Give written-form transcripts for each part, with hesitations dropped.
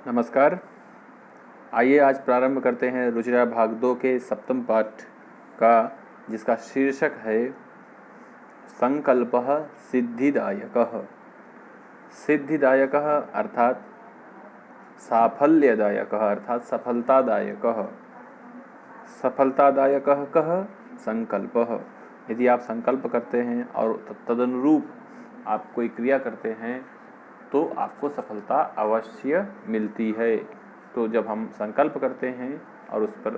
नमस्कार। आइए आज प्रारंभ करते हैं रुचिरा भाग 2 के सप्तम पाठ का, जिसका शीर्षक है संकल्पः सिद्धिदायकः। सिद्धिदायकः अर्थात साफल्यदायकः अर्थात सफलतादायकः। सफलतादायकः कः संकल्पः। यदि आप संकल्प करते हैं और तदनुरूप आप कोई क्रिया करते हैं तो आपको सफलता अवश्य मिलती है। तो जब हम संकल्प करते हैं और उस पर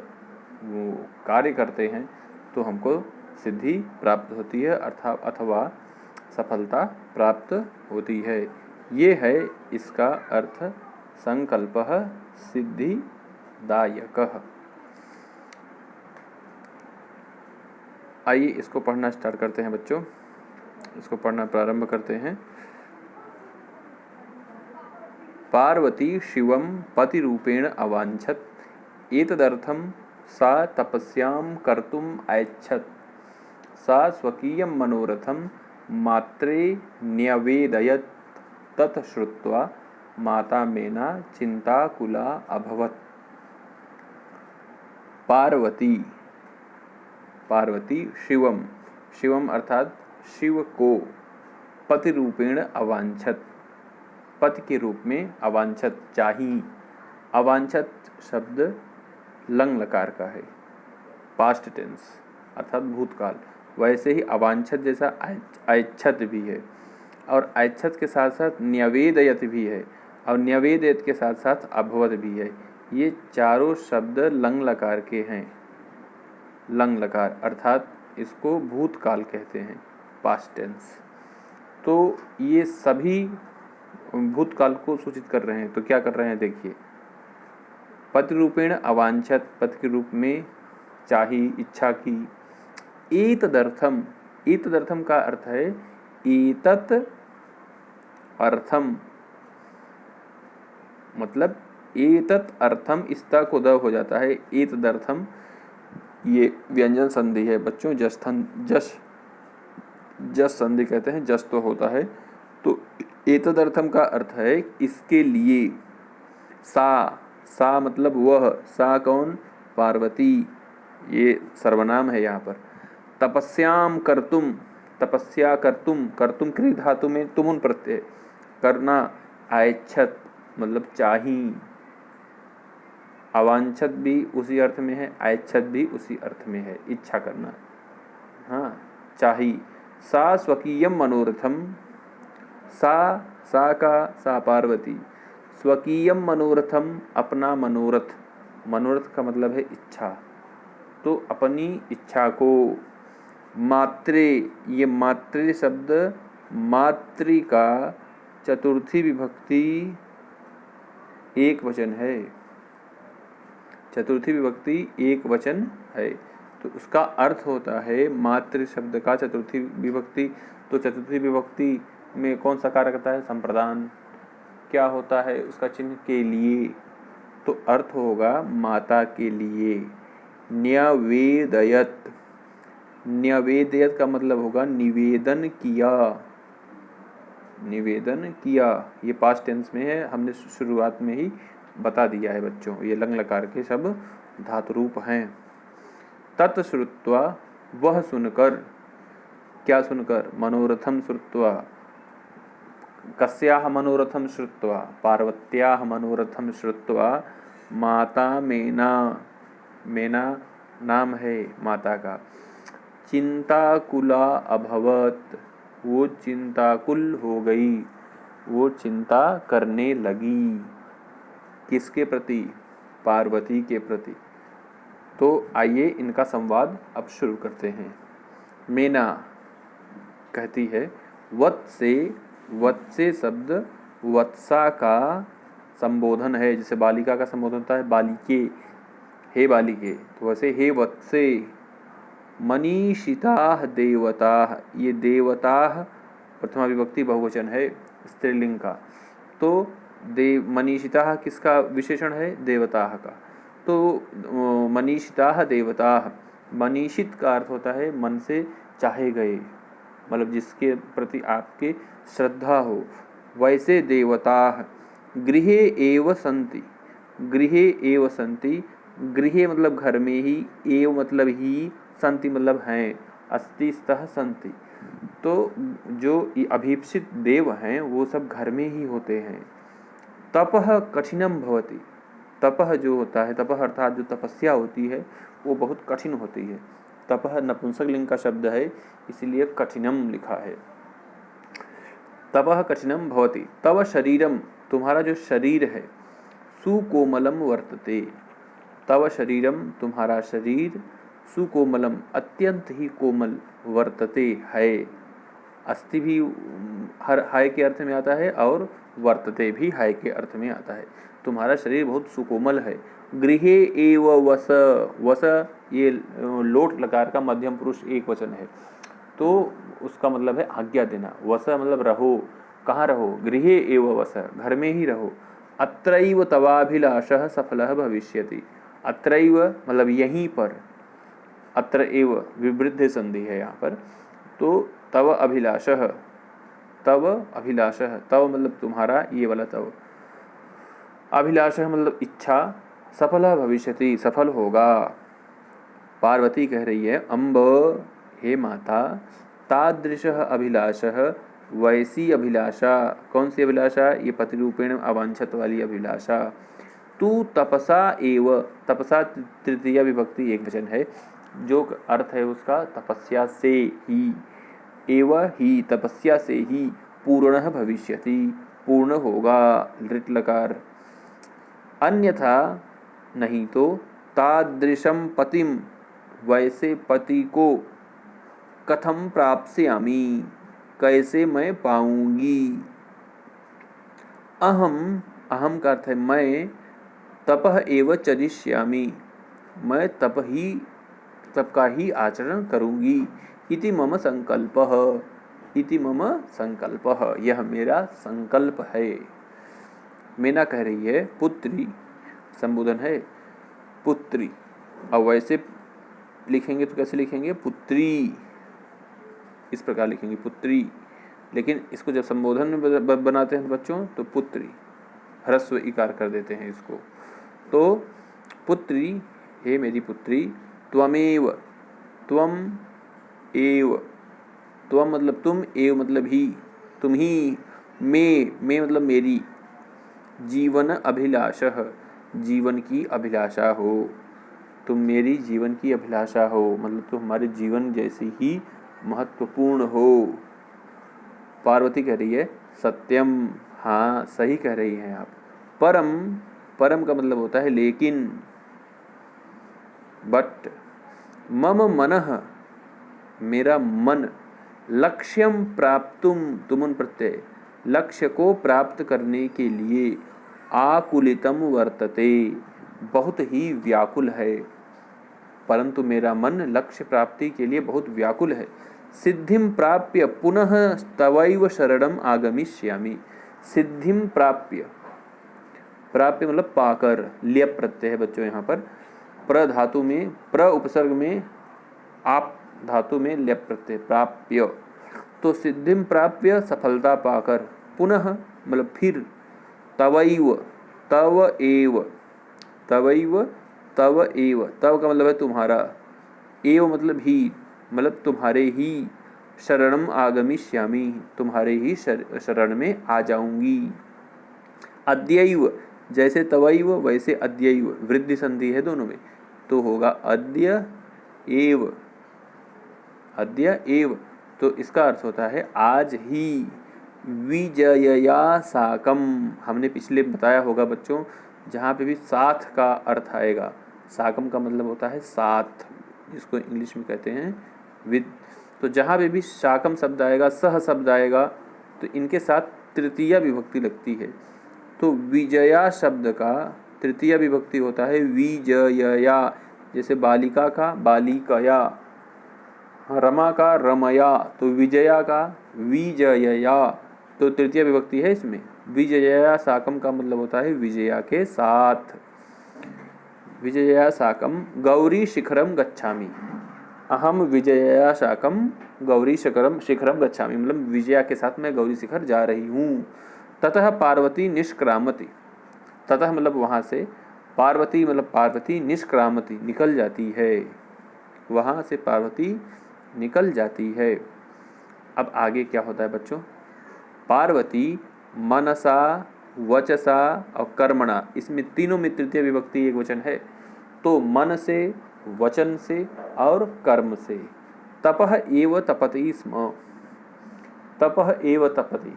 वो कार्य करते हैं तो हमको सिद्धि प्राप्त होती है अथवा सफलता प्राप्त होती है। ये है इसका अर्थ संकल्पः सिद्धिदायकः। आइए इसको पढ़ना स्टार्ट करते हैं बच्चों। इसको पढ़ना प्रारंभ करते हैं। पार्वती शिवं पतिरूपेण अवाञ्छत एतदर्थं सा तपस्यां कर्तुम् ऐच्छत्। सा स्वकीयं मनोरथं मात्रे न्यवेदयत्। तत् श्रुत्वा माता मेना चिन्ताकुला अभवत्। पार्वती पार्वती शिवम शिवम अर्थात शिव को पतिरूपेण अवाञ्छत, पति के रूप में अवांछत चाही। अवांछत शब्द लंग लकार का है, पास्ट टेंस अर्थात भूतकाल। वैसे ही अवांछत जैसा ऐच्छत भी है और ऐच्छत के साथ साथ न्यवेदयत भी है और न्यवेदयत के साथ साथ अभवत भी है। ये चारों शब्द लंग लकार के हैं। लंग लकार अर्थात इसको भूतकाल कहते हैं, पास्ट टेंस। तो ये सभी भूतकाल को सूचित कर रहे हैं। तो क्या कर रहे हैं देखिए। पति रूपेण अवांछत, पति के रूप में चाही, इच्छा की। एतदर्थम, एतदर्थम का अर्थ है एतत् अर्थम, मतलब एतत् अर्थम, इस्ता को द हो जाता है। एतदर्थम ये व्यंजन संधि है बच्चों। जस संधि कहते हैं, जस तो होता है। तो एतदर्थम का अर्थ है इसके लिए। सा मतलब वह, सा कौन? पार्वती, ये सर्वनाम है यहाँ पर। तपस्याम कर्तुम, तपस्या कर्तुम, कर्तुम क्रिय धातु में तुमुन प्रत्यय, करना। ऐच्छत मतलब चाही। अवांछत भी उसी अर्थ में है, ऐच्छत भी उसी अर्थ में है, इच्छा करना। हाँ, चाही। सा स्वकीयम मनोरथम, सा का सा पार्वती, स्वकीयम मनोरथम अपना मनोरथ, मनोरथ का मतलब है इच्छा। तो अपनी इच्छा को मात्रे, ये मात्रे शब्द मातृ का चतुर्थी विभक्ति एक वचन है। चतुर्थी विभक्ति एक वचन है तो उसका अर्थ होता है मातृ शब्द का चतुर्थी विभक्ति। तो चतुर्थी विभक्ति में कौन सा कारक आता है? संप्रदान। क्या होता है उसका चिन्ह? के लिए। तो अर्थ होगा माता के लिए। न्यवेदयत, न्यवेदयत का मतलब होगा निवेदन किया, निवेदन किया। ये पास्ट टेंस में है, हमने शुरुआत में ही बता दिया है बच्चों। ये लंग लकार के सब धातु रूप हैं। तत् श्रुत्वा, वह सुनकर, क्या सुनकर? मनोरथम श्रुत्वा। कस्याः मनोरथम श्रुत्वा? पार्वत्याः मनोरथम श्रुत्वा माता मेना, मेना नाम है माता का, चिंताकुला अभवत, वो चिंताकुल हो गई, वो चिंता करने लगी। किसके प्रति? पार्वती के प्रति। तो आइए इनका संवाद अब शुरू करते हैं। मेना कहती है वत्से, वत्से शब्द वत्सा का संबोधन है। जैसे बालिका का संबोधन होता है बालिके, हे बालिके, तो वैसे हे वत्से। मनीषिताः देवताः, ये देवताः प्रथमा विभक्ति बहुवचन है स्त्रीलिंग का। तो मनीषिताः किसका विशेषण है? देवताः का। तो मनीषिताः देवताः, मनीषित का अर्थ होता है मन से चाहे गए, मतलब जिसके प्रति आपके श्रद्धा हो। वैसे देवता, गृहे एव सन्ति, गृहे एव सन्ति, गृहे मतलब घर में ही, एव मतलब ही, सन्ति मतलब हैं, अस्ति स्तः सन्ति। तो जो अभीप्सित देव हैं वो सब घर में ही होते हैं। तपः कठिनम भवति, तपः जो होता है, तपः अर्थात जो तपस्या होती है वो बहुत कठिन होती है। तपः नपुंसक लिंग का शब्द है इसलिए कठिनम लिखा है। तपः कठिनम भवति, तव शरीरम तुम्हारा जो शरीर है, सुकोमलम वर्तते, तव शरीरम तुम्हारा शरीर, सुकोमलम अत्यंत ही कोमल, वर्तते है, अस्ति भी हर हाय के अर्थ में आता है और वर्तते भी हाय के अर्थ में आता है। तुम्हारा शरीर बहुत सुकोमल है। गृहे एव वस, वस ये लोट लकार का मध्यम पुरुष एक वचन है, तो उसका मतलब है आज्ञा देना। वस मतलब रहो, कहाँ रहो, गृहे एव वस, घर में ही रहो। अत्रैव तवाभिलाषः सफलः भविष्यति, अत्रैव मतलब यहीं पर, अत्र एव विवृद्ध संधि है यहाँ पर, तो तव अभिलाषः, तव अभिलाषः, तव मतलब तुम्हारा, ये वाला तव, अभिलाषः मतलब इच्छा, सफलः भविष्यति सफल होगा। पार्वती कह रही है अम्ब हे माता, तादृशः अभिलाषः वैसी अभिलाषा, कौन सी अभिलाषा, ये पतिरूपेण अवांछित वाली अभिलाषा। तू तपसा एव, तपसा तृतीया विभक्ति एक वचन है, जो अर्थ है उसका तपस्या से ही, एव ही तपस्या से ही, पूर्णः भविष्यति पूर्ण होगा, लृट लकार। अन्यथा नहीं तो, तादृशम पतिम वैसे पति को, कथम प्राप्स्यामि कैसे मैं पाऊंगी। अहम, अहम का अर्थ है मैं, तपः एव चरिष्यामि मैं तप का ही आचरण करूंगी। इति मम संकल्पः, इति मम संकल्पः यह मेरा संकल्प है। मीना कह रही है पुत्री, संबोधन है पुत्री, और वैसे लिखेंगे तो कैसे लिखेंगे, पुत्री, इस प्रकार लिखेंगे पुत्री, लेकिन इसको जब संबोधन में बनाते हैं बच्चों तो पुत्री ह्रस्व इकार कर देते हैं इसको। तो पुत्री, हे मेरी पुत्री, त्वमेव, त्वम एव, त्वम मतलब तुम, एव मतलब ही, तुम ही, मैं मतलब मेरी, जीवन अभिलाषः जीवन की अभिलाषा हो, तुम मेरी जीवन की अभिलाषा हो, मतलब तुम हमारे जीवन जैसी ही महत्वपूर्ण हो। पार्वती कह रही है सत्यम, हाँ सही कह रही हैं आप। परम, परम का मतलब होता है लेकिन, बट, मम मनः मेरा मन, लक्ष्यम प्राप्तुम तुमुन प्रत्यय, लक्ष्य को प्राप्त करने के लिए, आकुलितम वर्तते बहुत ही व्याकुल है, परंतु मेरा मन लक्ष्य प्राप्ति के लिए बहुत व्याकुल है। सिद्धिम प्राप्य पुनः तवैव शरणम आगमिष्यामि, सिद्धिम प्राप्य, प्राप्य मतलब पाकर, ल्यप प्रत्यय है बच्चों यहाँ पर, प्र धातु में, प्र उपसर्ग में, आप धातु में ल्यप प्रत्यय, प्राप्य, तो सिद्धिम प्राप्य सफलता पाकर, पुनः मतलब फिर, तवैव, तव एव, तवैव, तव एव, तव का मतलब है तुम्हारा, एव मतलब ही, मतलब तुम्हारे ही, शरणम आगमिष्यामि तुम्हारे ही शरण में आ जाऊंगी। अद्यैव, जैसे तवैव वैसे अद्यैव, वृद्धि संधि है दोनों में, तो होगा अद्य एव, अद्य एव, तो इसका अर्थ होता है आज ही। विजयया साकम, हमने पिछले बताया होगा बच्चों, जहाँ पे भी साथ का अर्थ आएगा, साकम का मतलब होता है साथ, जिसको इंग्लिश में कहते हैं विद, तो जहाँ पे भी साकम शब्द आएगा, सह शब्द आएगा, तो इनके साथ तृतीया विभक्ति लगती है। तो विजया शब्द का तृतीया विभक्ति होता है विजयया, जैसे बालिका का बालिकया, रमा का रमया, तो विजया का विजयया, तो तृतीय विभक्ति है इसमें। विजया साकम का मतलब होता है विजया के साथ, विजया साकम गौरी शिखरम गच्छामि, अहम विजया साकम गौरी शिखरम गच्छामि, मतलब विजया के साथ मैं गौरी शिखर जा रही हूँ। ततः पार्वती निष्क्रामति, ततः मतलब वहाँ से, पार्वती मतलब पार्वती निष्क्रामति निकल जाती है, वहाँ से पार्वती निकल जाती है। अब आगे क्या होता है बच्चों, पार्वती मनसा वचसा और कर्मणा, इसमें तीनों में तृतीय विभक्ति एक वचन है, तो मन से, वचन से और कर्म से। तपः एव तपति स्म, तपः एव तपति,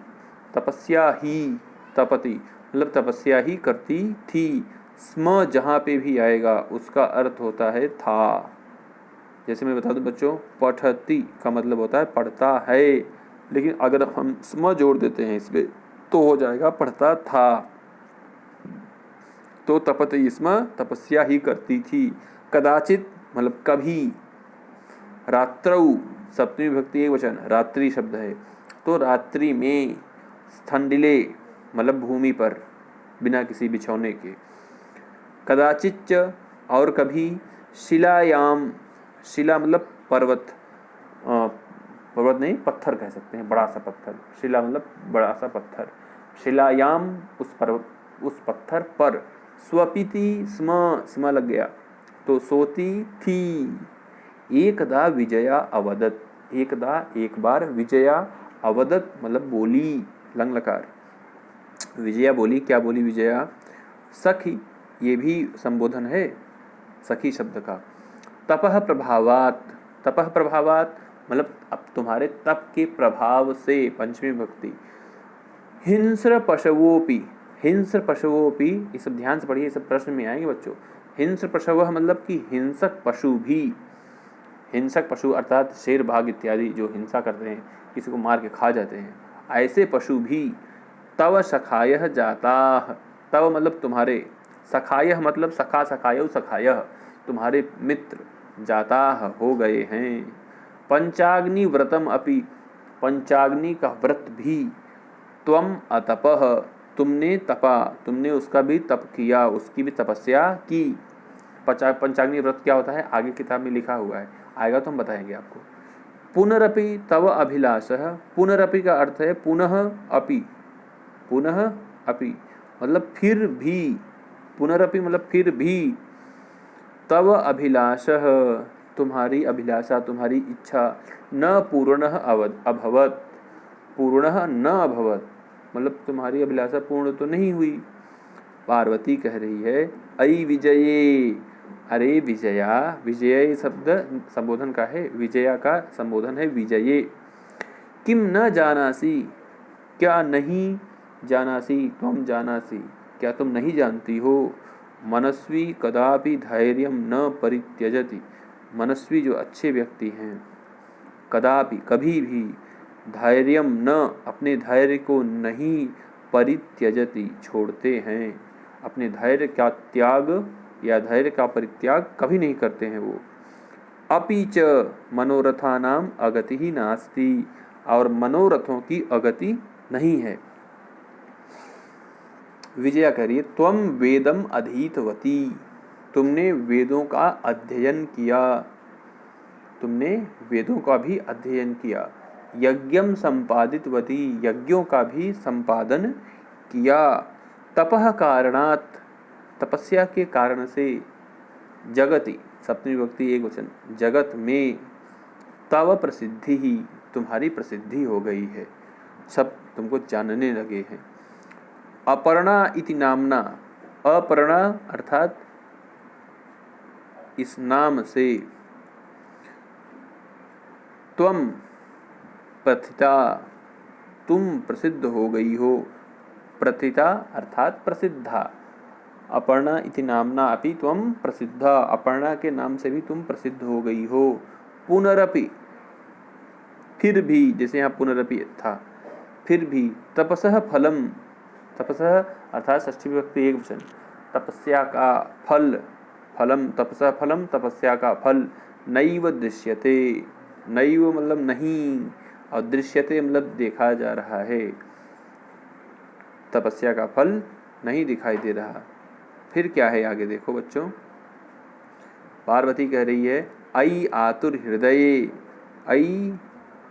तपस्या ही तपति मतलब तपस्या ही करती थी। स्म जहाँ पे भी आएगा उसका अर्थ होता है था। जैसे मैं बता दूं बच्चों, पठती का मतलब होता है पढ़ता है, लेकिन अगर हम स्म जोड़ देते हैं इसमें तो हो जाएगा पढ़ता था। तो तपति स्म तपस्या ही करती थी। कदाचित मतलब कभी, रात्रौ सप्तमी विभक्ति एक वचन, रात्रि शब्द है, तो रात्रि में, स्थंडिले मतलब भूमि पर बिना किसी बिछौने के। कदाचित और कभी, शिलायाम, शिला मतलब पर्वत, पर्वत नहीं पत्थर कह सकते हैं, बड़ा सा पत्थर, शिला मतलब बड़ा सा पत्थर, शिलायाम उस पर्वत, उस पत्थर पर। स्वपिति स्म, स्म लग गया तो सोती थी। एकदा विजया अवदत, एकदा एक बार, विजया अवदत मतलब बोली, लंग लकार, विजया बोली, क्या बोली विजया, सखी, ये भी संबोधन है सखी शब्द का। तपः प्रभावात, तपः प्रभावात मतलब अब तुम्हारे तप के प्रभाव से, पंचमी भक्ति। हिंस्र पशवोपि, हिंस्र पशवोपि, ये सब ध्यान से पढ़िए, ये सब प्रश्न में आएंगे बच्चों। हिंस्र पशव मतलब कि हिंसक पशु भी, हिंसक पशु अर्थात शेर भाग इत्यादि जो हिंसा करते हैं, किसी को मार के खा जाते हैं, ऐसे पशु भी। तव सखायः जाताः, तव मतलब तुम्हारे, सखायः मतलब सखा, सखायौ सखायः तुम्हारे मित्र, जाताः हो गए हैं। पंचाग्नि व्रतम अपि, पंचाग्नि का व्रत भी। त्वम अतपः तुमने तपा, तुमने उसका भी तप किया, उसकी भी तपस्या की। पंचाग्नि व्रत क्या होता है आगे किताब में लिखा हुआ है, आएगा तो हम बताएंगे आपको। पुनरपि तव अभिलाषः, पुनरपि का अर्थ है पुनः अपि, पुनः अपि मतलब फिर भी, पुनरपि मतलब फिर भी। तव अभिलाषः तुम्हारी अभिलाषा, तुम्हारी इच्छा, न पूर्णः अभवत्, पूर्णः न अभवत् मतलब तुम्हारी अभिलाषा पूर्ण तो नहीं हुई। पार्वती कह रही है अयि विजये, अरे विजया, विजय शब्द संबोधन का है, विजया का संबोधन है विजये। किम न जानासी, क्या नहीं जानासी, तुम जानासी क्या तुम नहीं जानती हो। मनस्वी कदापि धैर्यम न परित्यजति, मनस्वी जो अच्छे व्यक्ति हैं, कदापि कभी भी, धैर्यम न अपने धैर्य को नहीं, परित्यजति छोड़ते हैं, अपने धैर्य का त्याग या धैर्य का परित्याग कभी नहीं करते हैं वो। अपि च मनोरथानाम अगति ही नास्ति, और मनोरथों की अगति नहीं है। विजया कह रही है त्वम वेदम अधीतवती, तुमने वेदों का अध्ययन किया, तुमने वेदों का भी अध्ययन किया। यज्ञम संपादितवती, यज्ञों का भी संपादन किया। तपः कारणात्, तपस्या के कारण से। जगति सप्तमी विभक्ति एक वचन, जगत में। तव प्रसिद्धि ही, तुम्हारी प्रसिद्धि हो गई है, सब तुमको जानने लगे हैं। अपर्णा इति नामना, अपर्णा अर्थात इस नाम से। त्वम प्रथिता, तुम प्रसिद्ध हो गई हो, प्रथिता अर्थात प्रसिद्धा। अपर्णा इति नामना अपि त्वम प्रसिद्धा, अपर्णा के नाम से भी तुम प्रसिद्ध हो गई हो। पुनरपि फिर भी, जैसे यहाँ पुनरपि था फिर भी। तपसः फलम, तपसः अर्थात षष्ठी विभक्ति एक वचन, तपस्या का फल, फलम तपसः फलम तपस्या का फल। नैव दृश्यते, नैव मतलब नहीं, और दृश्यते मतलब देखा जा रहा है, तपस्या का फल नहीं दिखाई दे रहा। फिर क्या है आगे देखो बच्चों, पार्वती कह रही है अयि आतुर हृदये, अयि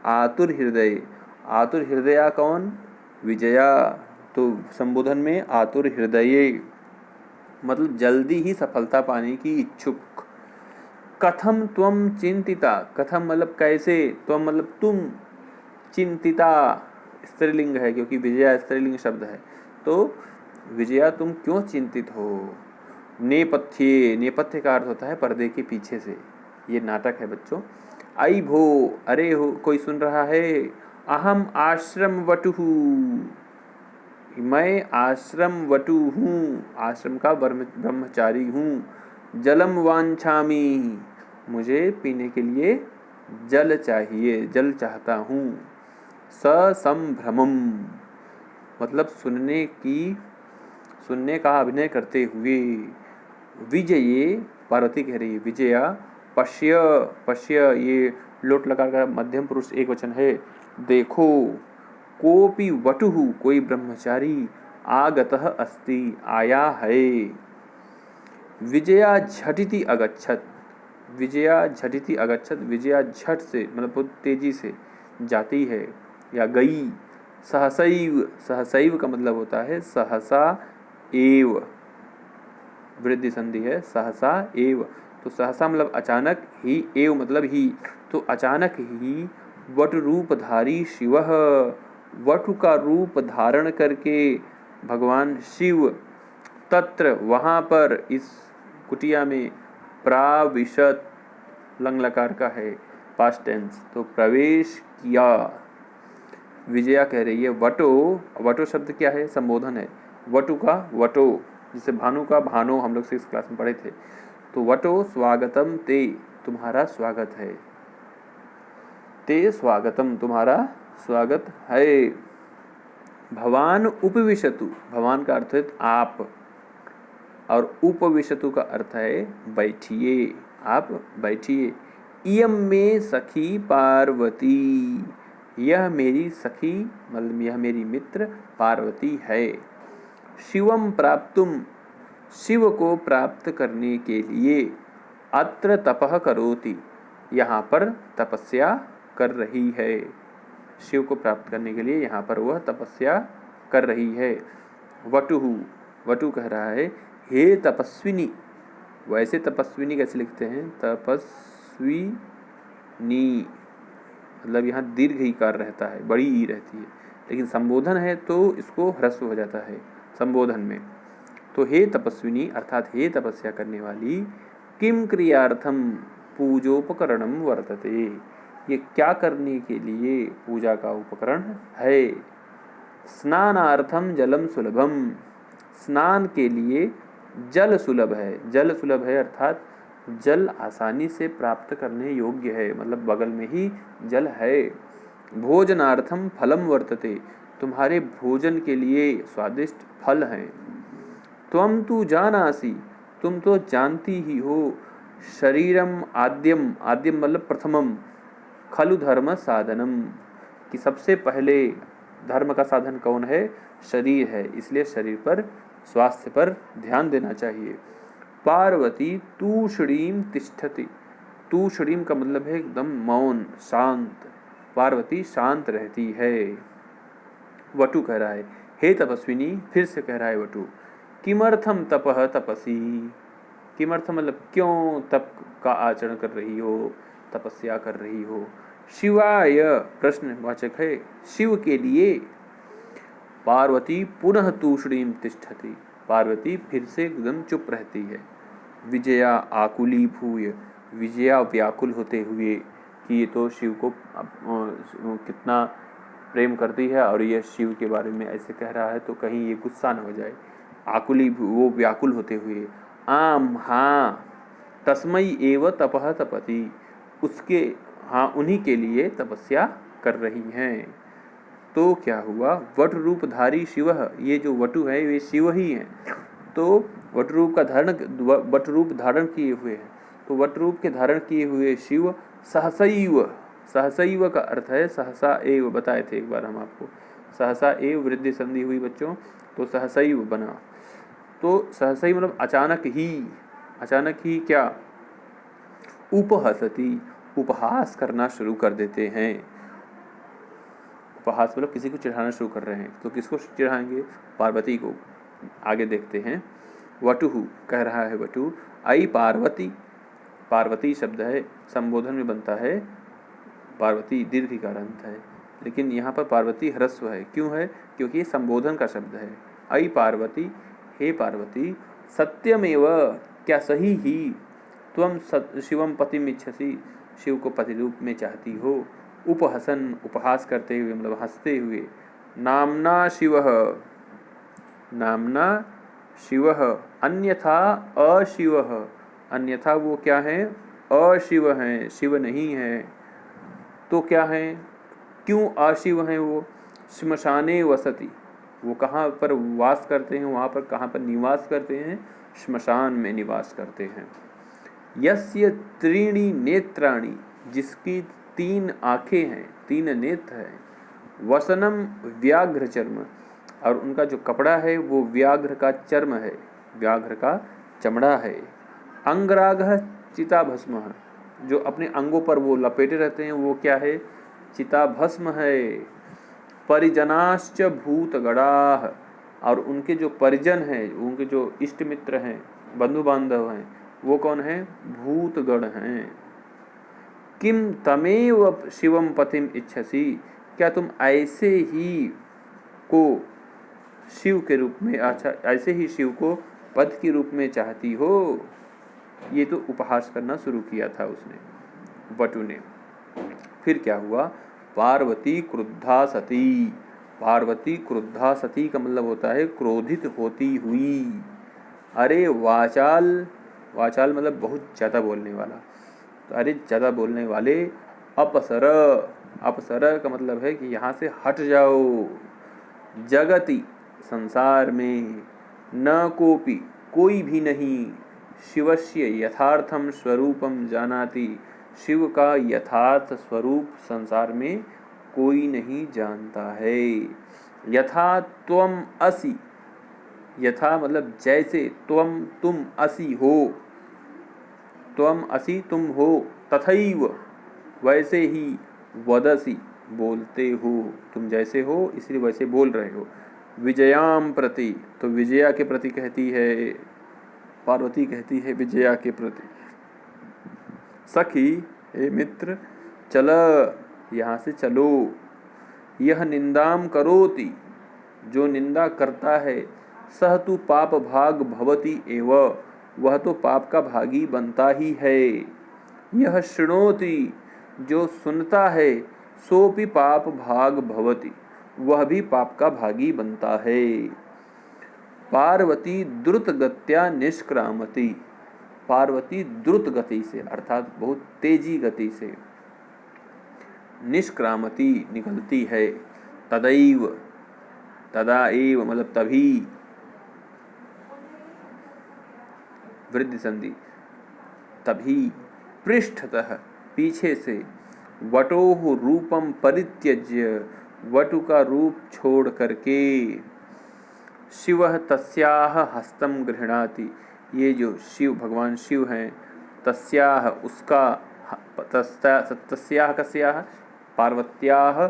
आतुर हृदय, आतुर हृदया कौन, विजया, तो संबोधन में आतुर हृदये मतलब जल्दी ही सफलता पाने की इच्छुक। कथम त्वम चिंतिता, कथम मतलब कैसे, त्वम मतलब तुम, चिंतिता स्त्रीलिंग है क्योंकि विजया स्त्रीलिंग शब्द है, तो विजया तुम क्यों चिंतित हो। नेपथ्ये, नेपथ्य का अर्थ होता है पर्दे के पीछे से, ये नाटक है बच्चों। आई भो, अरे हो कोई सुन रहा है। अहम आश्रम वटुहु, मैं आश्रम वटु हूँ, आश्रम का ब्रह्मचारी हूँ। जलम वांछामि, मुझे पीने के लिए जल चाहिए, जल चाहता हूँ। ससंभ्रमम मतलब सुनने का अभिनय करते हुए। विजये, पार्वती कह रही है विजया, पश्य, पश्य ये लोट लगा कर मध्यम पुरुष एक वचन है, देखो। कोपि वटुहु, कोई ब्रह्मचारी, आगतः अस्ति, आया है। विजया झटिति अगच्छत, विजया झटिति अगच्छत, विजया झट से मतलब बहुत तेजी से जाती है या गई। सहसैव, सहसैव का मतलब होता है सहसा एव, वृद्धि संधि है, सहसा एव, तो सहसा मतलब अचानक, ही एव मतलब ही, तो अचानक ही वट रूपधारी शिवः, वटु का रूप धारण करके भगवान शिव, तत्र वहाँ पर, इस कुटिया में, प्राविशत, लंग लकार का है पास्ट टेंस, तो प्रवेश किया। विजया कह रही है वटो, वटो शब्द क्या है, संबोधन है, वटु का वटो, जिसे भानु का भानो हम लोग 6th क्लास में पढ़े थे, तो वटो स्वागतम ते, तुम्हारा स्वागत है। ते स्वागतम, तुम्हारा स्वागत है। भवान उपविशतु, भवान का अर्थ है आप, और उपविशतु का अर्थ है बैठिए, आप बैठिए। इयम में सखी पार्वती, यह मेरी सखी मतलब यह मेरी मित्र पार्वती है। शिवम प्राप्तुम, शिव को प्राप्त करने के लिए, अत्र तपः करोति, यहाँ पर तपस्या कर रही है। शिव को प्राप्त करने के लिए यहाँ पर वह तपस्या कर रही है। वटुहु, वटु कह रहा है हे तपस्विनी, वैसे तपस्विनी कैसे लिखते हैं, तपस्विनी मतलब यहाँ दीर्घ ईकार रहता है, बड़ी ई रहती है, लेकिन संबोधन है तो इसको ह्रस्व हो जाता है संबोधन में। तो हे तपस्विनी अर्थात हे तपस्या करने वाली, किम क्रियार्थम पूजोपकरणम वर्तते, ये क्या करने के लिए पूजा का उपकरण है। स्नानार्थम जलम सुलभम, स्नान के लिए जल सुलभ है, जल सुलभ है अर्थात जल आसानी से प्राप्त करने योग्य है, मतलब बगल में ही जल है। भोजनार्थम फलम वर्तते, तुम्हारे भोजन के लिए स्वादिष्ट फल हैं। त्वम तु जानासि, तुम तो जानती ही हो। शरीरम आद्यम, आद्यम मतलब प्रथमम, खलु धर्म साधनम, कि सबसे पहले धर्म का साधन कौन है, शरीर है, इसलिए शरीर पर, स्वास्थ्य पर ध्यान देना चाहिए। पार्वती तूष्णीम तिष्ठति, तूष्णीम का मतलब है एकदम मौन शांत, पार्वती शांत रहती है। वटु कह रहा है हे तपस्विनी, फिर से कह रहा है वटु, किमर्थम तपः तपसी, किमर्थम मतलब क्यों तप का आचरण कर रही हो, तपस्या कर रही हो। शिवाय प्रश्नवाचक है, शिव के लिए। पार्वती पुनः तूष्णीम तिष्ठति, पार्वती फिर से एकदम चुप रहती है। विजया आकुली भूय, विजया व्याकुल होते हुए कि ये तो शिव को कितना प्रेम करती है और ये शिव के बारे में ऐसे कह रहा है तो कहीं ये गुस्सा न हो जाए। आकुली, वो व्याकुल होते हुए। आम हाँ, तस्मई एव तपः तपति, उसके हाँ उन्हीं के लिए तपस्या कर रही हैं। तो क्या हुआ, वट रूपधारी शिव, ये जो वटु है वे शिव ही हैं, तो वट रूप का धारण, वट रूप धारण किए हुए हैं, तो वट रूप के धारण किए हुए शिव सहसैव, सहसैव का अर्थ है सहसा एव, बताए थे एक बार हम आपको, सहसा एव वृद्धि संधि हुई बच्चों, तो सहसैव बना। तो सहसैव मतलब अचानक ही, अचानक ही क्या, उपहसति, उपहास करना शुरू कर देते हैं। उपहास मतलब किसी को चिढ़ाना शुरू कर रहे हैं, तो किसको चिढ़ाएंगे? पार्वती को। आगे देखते हैं। वटुहु कह रहा है वटु, आई पार्वती, पार्वती शब्द है संबोधन में बनता है, पार्वती दीर्घ का अंत है, लेकिन यहाँ पर पार्वती ह्रस्व है। क्यों है? क्योंकि ये संबोधन का शब्द है। आई पार्वती, हे पार्वती, सत्यमेव, क्या सही ही, त्वं शिवम पतिम इच्छसि, शिव को पति रूप में चाहती हो। उपहसन, उपहास करते हुए मतलब हंसते हुए। नामना शिवः, नामना शिवः, अन्यथा अशिवः, अन्यथा वो क्या है? अशिव हैं, शिव नहीं है। तो क्या है? क्यों अशिव हैं वो? श्मशाने वसति, वो कहाँ पर वास करते हैं? वहाँ पर कहाँ पर निवास करते हैं? श्मशान में निवास करते हैं। यस्य त्रीणि नेत्राणि, जिसकी 3 आँखें हैं, 3 नेत्र हैं। वसनम व्याघ्र चर्म, और उनका जो कपड़ा है वो व्याघ्र का चर्म है, व्याघ्र का चमड़ा है। अंगरागः चिताभस्म, जो अपने अंगों पर वो लपेटे रहते हैं वो क्या है? चिताभस्म है। परिजनाश्च भूतगणाः, और उनके जो परिजन हैं, उनके जो इष्ट मित्र हैं, बंधु बांधव हैं, वो कौन है? भूतगण हैं। किम तमेव शिवम पतिम इच्छसि, क्या तुम ऐसे ही को शिव के रूप में, अच्छा ऐसे ही शिव को पद के रूप में चाहती हो? ये तो उपहास करना शुरू किया था उसने, वटु ने। फिर क्या हुआ? पार्वती क्रुद्धा सती, पार्वती क्रुद्धा सती का मतलब होता है क्रोधित होती हुई। अरे वाचाल, वाचाल मतलब बहुत ज़्यादा बोलने वाला, तो अरे ज़्यादा बोलने वाले, अपसर, अपसर का मतलब है कि यहाँ से हट जाओ। जगति, संसार में, न कोपि, कोई भी नहीं, शिवस्य यथार्थम स्वरूपम जानाति, शिव का यथार्थ स्वरूप संसार में कोई नहीं जानता है। यथा त्वम असि, यथा मतलब जैसे, त्वम तुम, असि हो, त्वम असि तुम हो, तथैव वैसे ही, वदसि बोलते हो, तुम जैसे हो इसलिए वैसे बोल रहे हो। विजयाम प्रति, तो विजया के प्रति कहती है, पार्वती कहती है विजया के प्रति। सखी, हे मित्र, चल, यहाँ से चलो। यह निंदाम करोति, जो निंदा करता है, सह तु पाप भाग भवति एव, वह तो पाप का भागी बनता ही है। यह शृणोति, जो सुनता है, सोपि पाप भाग भवति, वह भी पाप का भागी बनता है। पार्वती द्रुत गत्या निष्क्रामति, पार्वती द्रुत गति से अर्थात बहुत तेजी गति से, निष्क्रामति निकलती है। तदैव, तदा एव मतलब तभी, वृद्धि संधि, तभी, पृष्ठतः पीछे से, वटोः रूपम परित्यज्य, वटु का रूप छोड़ करके, शिवः तस्याः हस्तम गृह्णाति, ये जो शिव भगवान शिव हैं, तस्याः उसका, तस्याः कस्याः, पार्वत्याः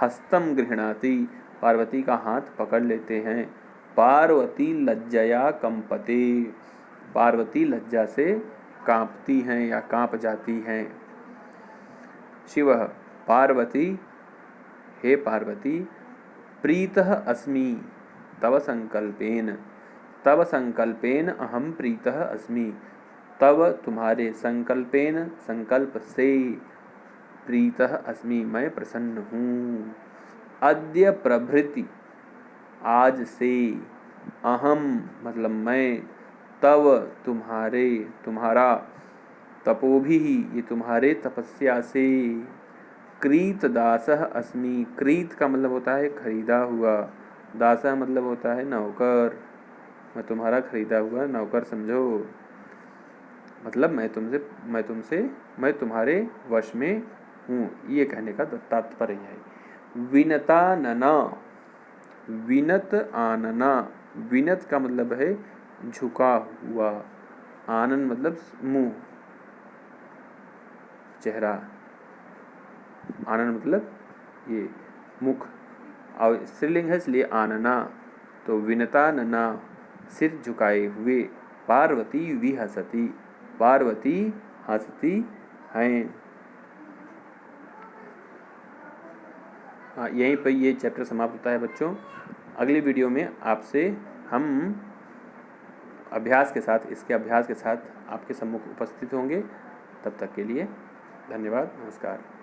हस्तम गृह्णाति, पार्वती का हाथ पकड़ लेते हैं। पार्वती लज्जया कंपते, पार्वती लज्जा से कांपती हैं या कांप जाती हैं। शिवः, पार्वती, हे पार्वती, प्रीतः अस्मि तव संकल्पेन, तव संकल्पेन अहम प्रीतः अस्मि, तव तुम्हारे, संकल्पेन संकल्प से, प्रीतः अस्मि मैं प्रसन्न हूँ। अद्य प्रभृति आज से, अहम मतलब मैं, तव तुम्हारे, तुम्हारा, तपोभी ये तुम्हारे तपस्या से, क्रीत दासः अस्मि, क्रीत का मतलब होता है खरीदा हुआ, दासः मतलब होता है नौकर, मैं तुम्हारा खरीदा हुआ नौकर समझो, मतलब मैं तुम्हारे वश में हूँ, ये कहने का तात्पर्य है। विनता नना, विनत आनना, विनत का मतलब है झुका हुआ, आनन मतलब मुंह, चेहरा, आनन मतलब ये मुख, स्त्रीलिंग है इसलिए आनना, तो विनता नना, सिर झुकाए हुए। पार्वती विहसती, पार्वती हंसती हैं। हाँ, यहीं पर ये चैप्टर समाप्त होता है बच्चों। अगली वीडियो में आपसे हम अभ्यास के साथ, इसके अभ्यास के साथ आपके सम्मुख उपस्थित होंगे। तब तक के लिए धन्यवाद, नमस्कार।